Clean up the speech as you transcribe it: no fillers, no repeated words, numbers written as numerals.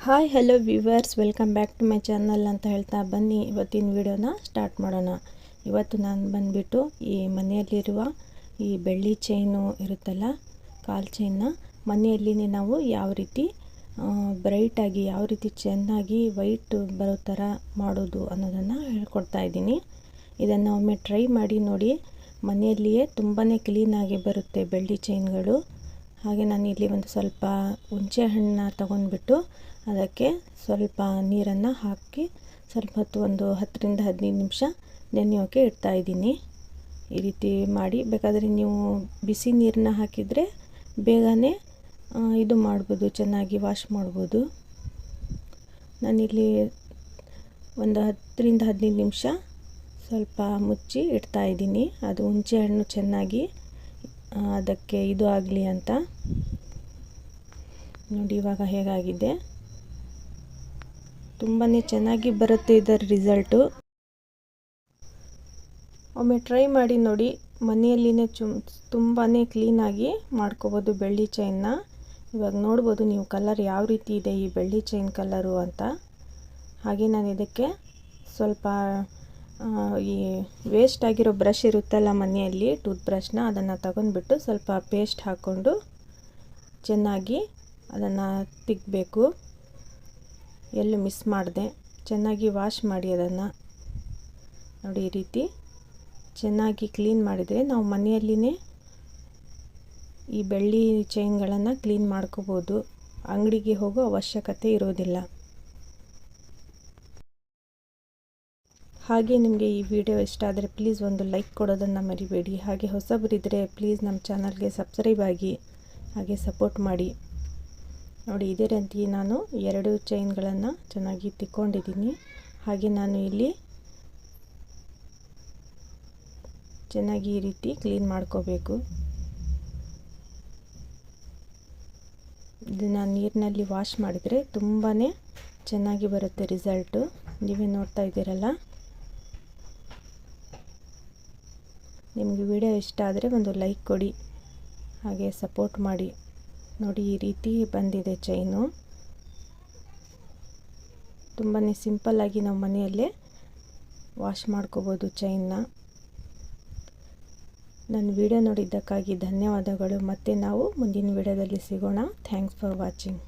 Hi hello viewers, welcome back to my channel ಅಂತ ಹೇಳ್ತಾ ಬನ್ನಿ ಇವತ್ತಿನ ವಿಡಿಯೋನ ಸ್ಟಾರ್ಟ್ ಮಾಡೋಣ. ಇವತ್ತು ನಾನು ಬಂದುಬಿಟ್ಟು ಈ ಮನೆಯಲ್ಲಿರುವ ಈ ಬೆಳ್ಳಿ ಚೈನು ಇರುತ್ತಲ್ಲ, ಕಾಲ್ ಚೈನ್ನ ಮನೆಯಲ್ಲಿನೇ ನಾವು ಯಾವ ರೀತಿ ಬ್ರೈಟಾಗಿ, ಯಾವ ರೀತಿ ಚೆನ್ನಾಗಿ ವೈಟ್ ಬರೋ ಥರ ಮಾಡೋದು ಅನ್ನೋದನ್ನು ಹೇಳ್ಕೊಡ್ತಾ ಇದ್ದೀನಿ. ಇದನ್ನು ಒಮ್ಮೆ ಟ್ರೈ ಮಾಡಿ ನೋಡಿ, ಮನೆಯಲ್ಲಿಯೇ ತುಂಬಾ ಕ್ಲೀನಾಗಿ ಬರುತ್ತೆ ಬೆಳ್ಳಿ ಚೈನ್ಗಳು. ಹಾಗೆ ನಾನು ಇಲ್ಲಿ ಒಂದು ಸ್ವಲ್ಪ ಹುಣಸೆ ಹಣ್ಣನ್ನ ತಗೊಂಡ್ಬಿಟ್ಟು ಅದಕ್ಕೆ ಸ್ವಲ್ಪ ನೀರನ್ನು ಹಾಕಿ ಸ್ವಲ್ಪ ಹೊತ್ತು ಒಂದು 10ರಿಂದ 15 ನಿಮಿಷ ನೆನೆಯೋಕ್ಕೆ ಇಡ್ತಾಯಿದ್ದೀನಿ. ಈ ರೀತಿ ಮಾಡಿ, ಬೇಕಾದರೆ ನೀವು ಬಿಸಿ ನೀರನ್ನ ಹಾಕಿದರೆ ಬೇಗನೆ ಇದು ಮಾಡ್ಬೋದು, ಚೆನ್ನಾಗಿ ವಾಶ್ ಮಾಡ್ಬೋದು. ನಾನಿಲ್ಲಿ ಒಂದು 10ರಿಂದ 15 ನಿಮಿಷ ಸ್ವಲ್ಪ ಮುಚ್ಚಿ ಇಡ್ತಾಯಿದ್ದೀನಿ. ಅದು ಹುಣಸೆ ಹಣ್ಣು ಚೆನ್ನಾಗಿ ಅದಕ್ಕೆ ಇದು ಆಗಲಿ ಅಂತ. ನೋಡಿ ಇವಾಗ ಹೇಗಾಗಿದೆ, ತುಂಬಾ ಚೆನ್ನಾಗಿ ಬರುತ್ತೆ ಇದರ ರಿಸಲ್ಟು. ಒಮ್ಮೆ ಟ್ರೈ ಮಾಡಿ ನೋಡಿ, ಮನೆಯಲ್ಲಿನೇ ತುಂಬಾ ಕ್ಲೀನಾಗಿ ಮಾಡ್ಕೋಬೋದು ಬೆಳ್ಳಿ ಚೈನ್ನ. ಇವಾಗ ನೋಡ್ಬೋದು ನೀವು ಕಲರ್ ಯಾವ ರೀತಿ ಇದೆ ಈ ಬೆಳ್ಳಿ ಚೈನ್ ಕಲರು ಅಂತ. ಹಾಗೆ ನಾನು ಇದಕ್ಕೆ ಸ್ವಲ್ಪ ಈ ವೇಸ್ಟ್ ಆಗಿರೋ ಬ್ರಷ್ ಇರುತ್ತಲ್ಲ ಮನೆಯಲ್ಲಿ, ಟೂತ್ ಬ್ರಷ್ನ, ಅದನ್ನು ತಗೊಂಡ್ಬಿಟ್ಟು ಸ್ವಲ್ಪ ಪೇಸ್ಟ್ ಹಾಕ್ಕೊಂಡು ಚೆನ್ನಾಗಿ ಅದನ್ನು ತಿಕ್ಕಬೇಕು. ಎಲ್ಲೂ ಮಿಸ್ ಮಾಡಿದೆ, ಚೆನ್ನಾಗಿ ವಾಶ್ ಮಾಡಿ ಅದನ್ನು. ನೋಡಿ ಈ ರೀತಿ ಚೆನ್ನಾಗಿ ಕ್ಲೀನ್ ಮಾಡಿದರೆ ನಾವು ಮನೆಯಲ್ಲಿನೇ ಈ ಬೆಳ್ಳಿ ಚೈನ್ಗಳನ್ನು ಕ್ಲೀನ್ ಮಾಡ್ಕೋಬೋದು, ಅಂಗಡಿಗೆ ಹೋಗೋ ಅವಶ್ಯಕತೆ ಇರೋದಿಲ್ಲ. ಹಾಗೆ ನಿಮಗೆ ಈ ವಿಡಿಯೋ ಇಷ್ಟ ಆದರೆ ಪ್ಲೀಸ್ ಒಂದು ಲೈಕ್ ಕೊಡೋದನ್ನು ಮರಿಬೇಡಿ. ಹಾಗೆ ಹೊಸಬರಿದ್ದರೆ ಪ್ಲೀಸ್ ನಮ್ಮ ಚಾನಲ್ಗೆ ಸಬ್ಸ್ಕ್ರೈಬ್ ಆಗಿ, ಹಾಗೆ ಸಪೋರ್ಟ್ ಮಾಡಿ. ನೋಡಿ ಇದೇ ರೀತಿ ನಾನು 2 ಚೈನ್ಗಳನ್ನು ಚೆನ್ನಾಗಿ ತಿಕ್ಕೊಂಡಿದ್ದೀನಿ. ಹಾಗೆ ನಾನು ಇಲ್ಲಿ ಚೆನ್ನಾಗಿ ಈ ರೀತಿ ಕ್ಲೀನ್ ಮಾಡ್ಕೋಬೇಕು. ಇದನ್ನು ನೀರಿನಲ್ಲಿ ವಾಶ್ ಮಾಡಿದರೆ ತುಂಬಾ ಚೆನ್ನಾಗಿ ಬರುತ್ತೆ ರಿಸಲ್ಟು. ನೀವೇ ನೋಡ್ತಾ ಇದ್ದೀರಲ್ಲ. ನಿಮಗೆ ವಿಡಿಯೋ ಇಷ್ಟ ಆದರೆ ಒಂದು ಲೈಕ್ ಕೊಡಿ, ಹಾಗೆ ಸಪೋರ್ಟ್ ಮಾಡಿ. ನೋಡಿ ಈ ರೀತಿ ಬಂದಿದೆ ಚೈನು. ತುಂಬಾ ಸಿಂಪಲ್ಲಾಗಿ ನಾವು ಮನೆಯಲ್ಲೇ ವಾಶ್ ಮಾಡ್ಕೋಬೋದು ಚೈನ್ನ. ನನ್ನ ವಿಡಿಯೋ ನೋಡಿದ್ದಕ್ಕಾಗಿ ಧನ್ಯವಾದಗಳು. ಮತ್ತೆ ನಾವು ಮುಂದಿನ ವಿಡಿಯೋದಲ್ಲಿ ಸಿಗೋಣ. Thanks for watching.